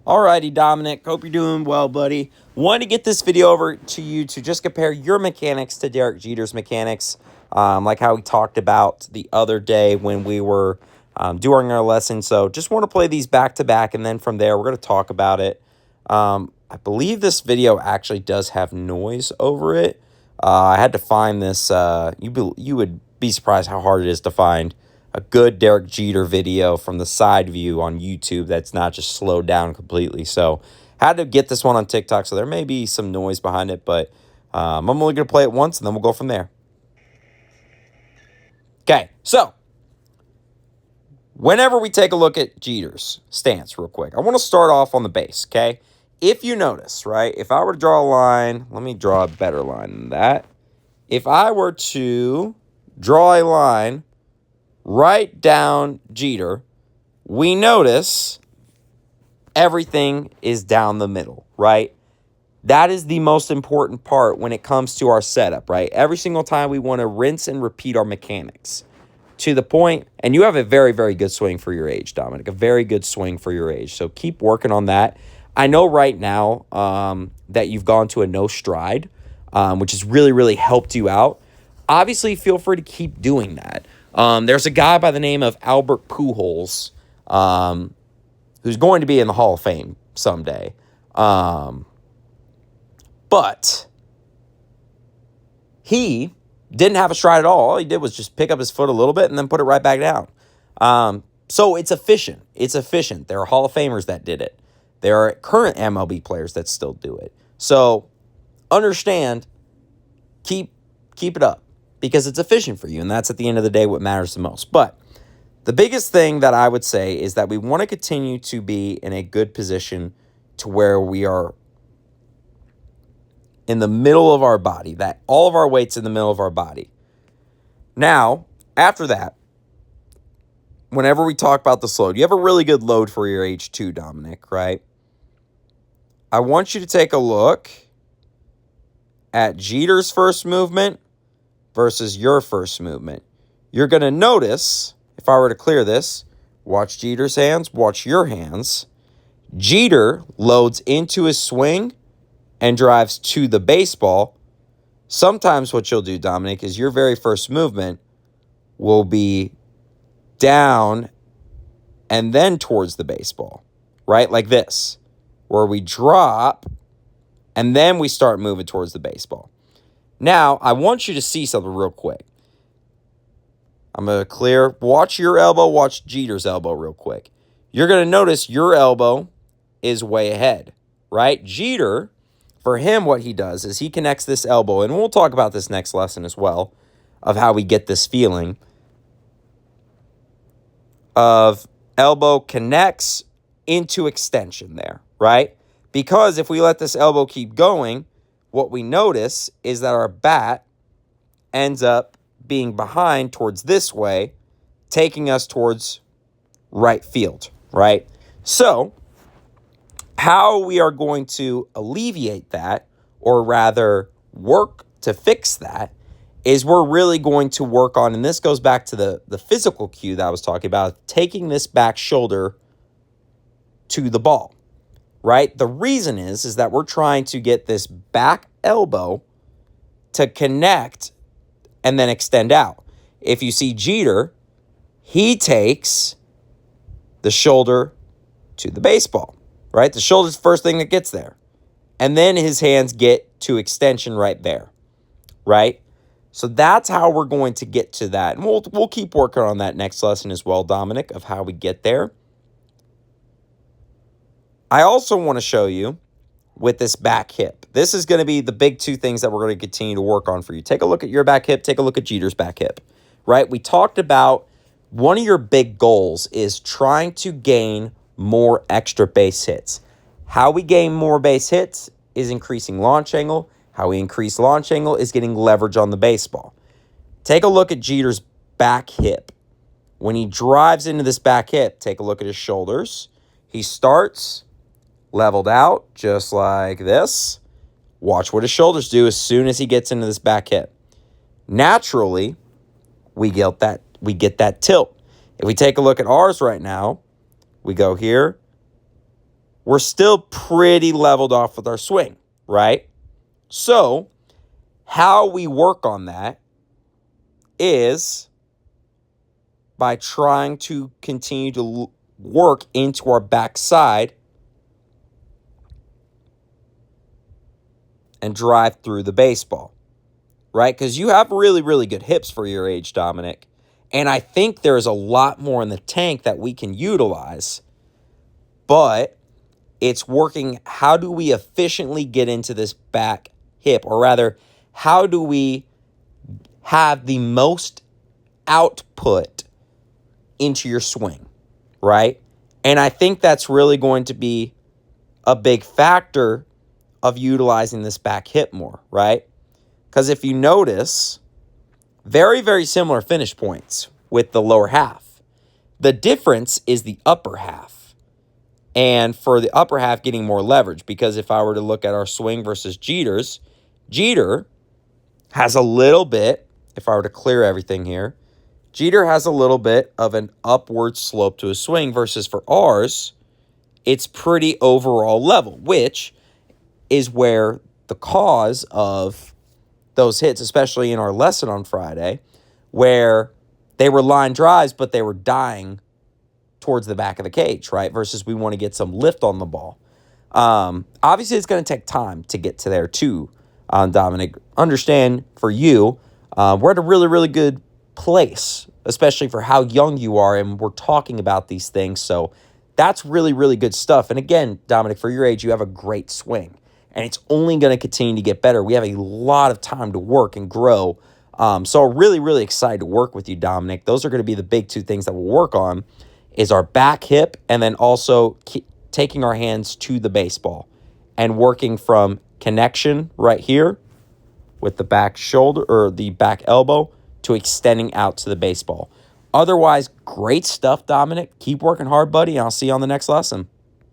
Alrighty, Dominic. Hope you're doing well, buddy. Wanted to get this video over to you to just compare your mechanics to Derek Jeter's mechanics, like how we talked about the other day when we were doing our lesson. So just want to play these back to back, and then from there we're going to talk about it. I believe this video actually does have noise over it. I had to find this. You would be surprised how hard it is to find a good Derek Jeter video from the side view on YouTube that's not just slowed down completely. So had to get this one on TikTok, so there may be some noise behind it, but I'm only going to play it once, and then we'll go from there. Okay, so whenever we take a look at Jeter's stance real quick, I want to start off on the base, okay? If you notice, right, if I were to draw a line, let me draw a better line than that. If I were to draw a line right down Jeter, we notice everything is down the middle, right? That is the most important part when it comes to our setup, right? Every single time we want to rinse and repeat our mechanics to the point, and you have a very, very good swing for your age, Dominic, a very good swing for your age. So keep working on that. I know right now that you've gone to a no stride, which has really, really helped you out. Obviously, feel free to keep doing that. There's a guy by the name of Albert Pujols who's going to be in the Hall of Fame someday. But he didn't have a stride at all. All he did was just pick up his foot a little bit and then put it right back down. So it's efficient. It's efficient. There are Hall of Famers that did it. There are current MLB players that still do it. So understand, keep it up because it's efficient for you, and that's at the end of the day what matters the most. But the biggest thing that I would say is that we want to continue to be in a good position to where we are in the middle of our body, that all of our weight's in the middle of our body. Now, after that, whenever we talk about this load, you have a really good load for your age too, Dominic, right? I want you to take a look at Jeter's first movement versus your first movement. You're going to notice, if I were to clear this, watch Jeter's hands, watch your hands. Jeter loads into his swing and drives to the baseball. Sometimes what you'll do, Dominic, is your very first movement will be down and then towards the baseball, right? Like this, where we drop and then we start moving towards the baseball. Now, I want you to see something real quick. I'm going to clear. Watch your elbow. Watch Jeter's elbow real quick. You're going to notice your elbow is way ahead, right? Jeter, for him, what he does is he connects this elbow, and we'll talk about this next lesson as well, of how we get this feeling of elbow connects into extension there, right? Because if we let this elbow keep going, what we notice is that our bat ends up being behind towards this way, taking us towards right field, right? So how we are going to alleviate that, or rather work to fix that, is we're really going to work on, and this goes back to the physical cue that I was talking about, taking this back shoulder to the ball, right? The reason is that we're trying to get this back elbow to connect and then extend out. If you see Jeter, he takes the shoulder to the baseball, right? The shoulder's the first thing that gets there. And then his hands get to extension right there, right? So that's how we're going to get to that. And we'll keep working on that next lesson as well, Dominic, of how we get there. I also want to show you with this back hip. This is going to be the big two things that we're going to continue to work on for you. Take a look at your back hip. Take a look at Jeter's back hip, right? We talked about one of your big goals is trying to gain more extra base hits. How we gain more base hits is increasing launch angle. How we increase launch angle is getting leverage on the baseball. Take a look at Jeter's back hip. When he drives into this back hip, take a look at his shoulders. He starts leveled out just like this. Watch what his shoulders do as soon as he gets into this back hip. Naturally, we get that tilt. If we take a look at ours right now, we go here, we're still pretty leveled off with our swing, right? So how we work on that is by trying to continue to work into our backside and drive through the baseball, right? Because you have really, really good hips for your age, Dominic. And I think there's a lot more in the tank that we can utilize, but it's working. How do we efficiently get into this back hip? Or rather, how do we have the most output into your swing, right? And I think that's really going to be a big factor of utilizing this back hip more, right? Because if you notice, very, very similar finish points with the lower half. The difference is the upper half. And for the upper half, getting more leverage. Because if I were to look at our swing versus Jeter's, Jeter has a little bit, if I were to clear everything here, Jeter has a little bit of an upward slope to his swing versus for ours, it's pretty overall level, which is where the cause of those hits, especially in our lesson on Friday, where they were line drives, but they were dying towards the back of the cage, right? Versus we want to get some lift on the ball. Obviously, it's going to take time to get to there too, Dominic. Understand for you, we're at a really, really good place, especially for how young you are, and we're talking about these things. So that's really, really good stuff. And again, Dominic, for your age, you have a great swing, and it's only going to continue to get better. We have a lot of time to work and grow. So I'm really, really excited to work with you, Dominic. Those are going to be the big two things that we'll work on is our back hip and then also taking our hands to the baseball and working from connection right here with the back shoulder or the back elbow to extending out to the baseball. Otherwise, great stuff, Dominic. Keep working hard, buddy, and I'll see you on the next lesson.